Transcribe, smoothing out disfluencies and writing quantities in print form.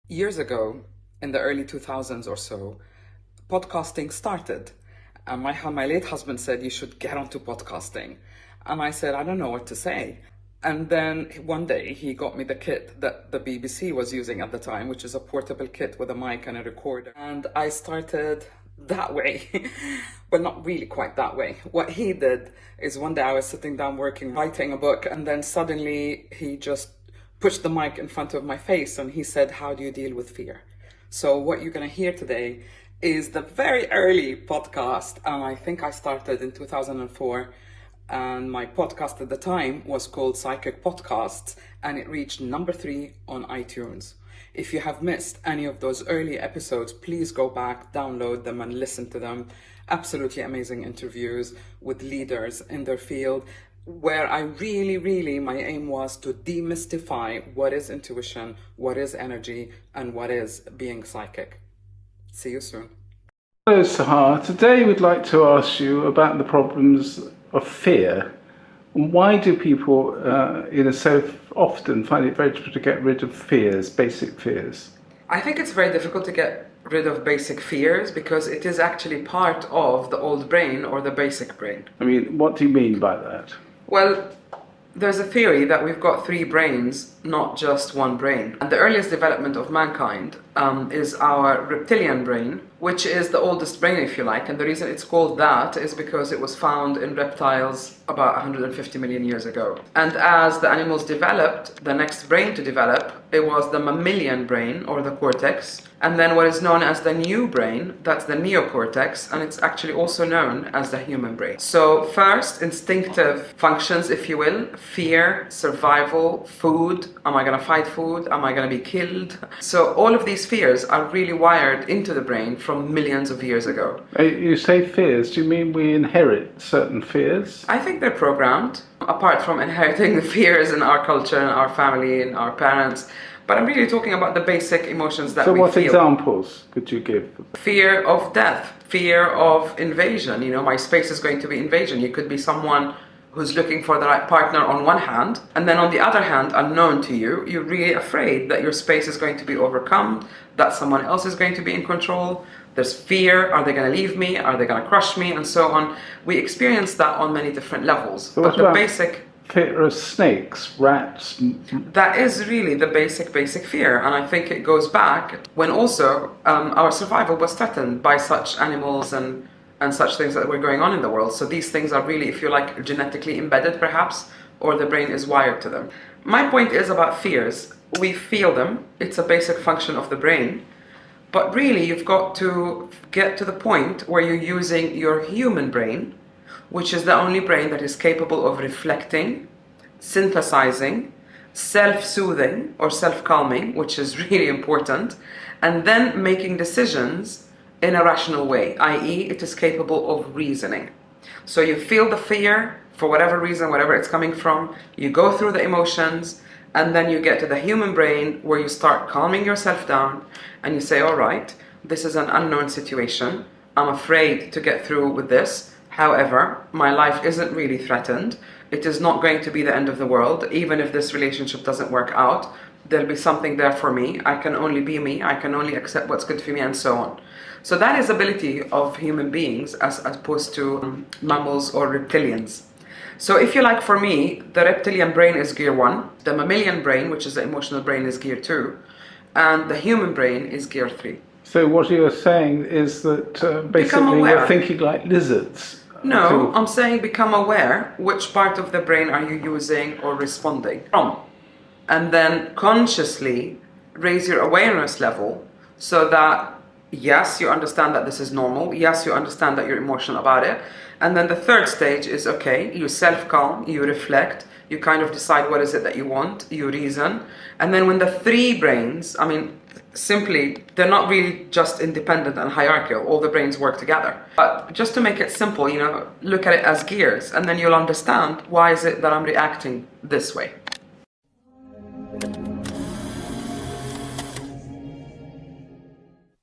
Years ago, in the early 2000s or so, podcasting started. And my late husband said, you should get onto podcasting. And I said, I don't know what to say. And then one day he got me the kit that the BBC was using at the time, which is a portable kit with a mic and a recorder. And I started that way. Well, not really quite that way. What he did is one day I was sitting down working, writing a book, and then suddenly he just pushed the mic in front of my face and he said, how do you deal with fear? So what you're going to hear today is the very early podcast. And I think I started in 2004. And my podcast at the time was called Psychic Podcasts, and it reached number 3 on iTunes. If you have missed any of those early episodes, please go back, download them and listen to them. Absolutely amazing interviews with leaders in their field, where I really, my aim was to demystify what is intuition, what is energy, and what is being psychic. See you soon. Hello, Sahar. Today we'd like to ask you about the problems of fear. Why do people, so often find it very difficult to get rid of fears, basic fears? I think it's very difficult to get rid of basic fears because it is actually part of the old brain or the basic brain. I mean, what do you mean by that? Well, there's a theory that we've got 3 brains, not just one brain. And the earliest development of mankind is our reptilian brain, which is the oldest brain, if you like. And the reason it's called that is because it was found in reptiles about 150 million years ago. And as the animals developed, the next brain to develop, it was the mammalian brain, or the cortex. And then what is known as the new brain, that's the neocortex, and it's actually also known as the human brain. So first, instinctive functions, if you will, fear, survival, food. Am I going to fight food? Am I going to be killed? So all of these fears are really wired into the brain from millions of years ago. You say fears, do you mean we inherit certain fears? I think they're programmed, apart from inheriting the fears in our culture and our family and our parents. But I'm really talking about the basic emotions that we feel. So what examples could you give? Fear of death, fear of invasion. You know, my space is going to be invasion. You could be someone who's looking for the right partner on one hand, and then on the other hand, unknown to you, you're really afraid that your space is going to be overcome, that someone else is going to be in control. There's fear, are they going to leave me, are they going to crush me, and so on. We experience that on many different levels. So but the basic fear of snakes, rats? That is really the basic fear, and I think it goes back when also our survival was threatened by such animals and such things that were going on in the world. So these things are really, if you like, genetically embedded perhaps, or the brain is wired to them. My point is about fears. We feel them, it's a basic function of the brain, but really you've got to get to the point where you're using your human brain, which is the only brain that is capable of reflecting, synthesizing, self-soothing or self-calming, which is really important, and then making decisions in a rational way, i.e. it is capable of reasoning. So you feel the fear for whatever reason, whatever it's coming from, you go through the emotions, and then you get to the human brain where you start calming yourself down and you say, all right, this is an unknown situation. I'm afraid to get through with this. However, my life isn't really threatened. It is not going to be the end of the world. Even if this relationship doesn't work out, there'll be something there for me. I can only be me. I can only accept what's good for me, and so on. So that is ability of human beings as opposed to mammals or reptilians. So if you like, for me, the reptilian brain is gear 1. The mammalian brain, which is the emotional brain, is gear 2. And the human brain is gear 3. So what you're saying is that basically we're thinking like lizards. No, I'm saying become aware which part of the brain are you using or responding from. And then consciously raise your awareness level so that, yes, you understand that this is normal. Yes, you understand that you're emotional about it. And then the third stage is, okay, you self-calm, you reflect, you kind of decide what is it that you want, you reason. And then when the 3 brains, I mean, simply, they're not really just independent and hierarchical, all the brains work together. But just to make it simple, you know, look at it as gears, and then you'll understand why is it that I'm reacting this way.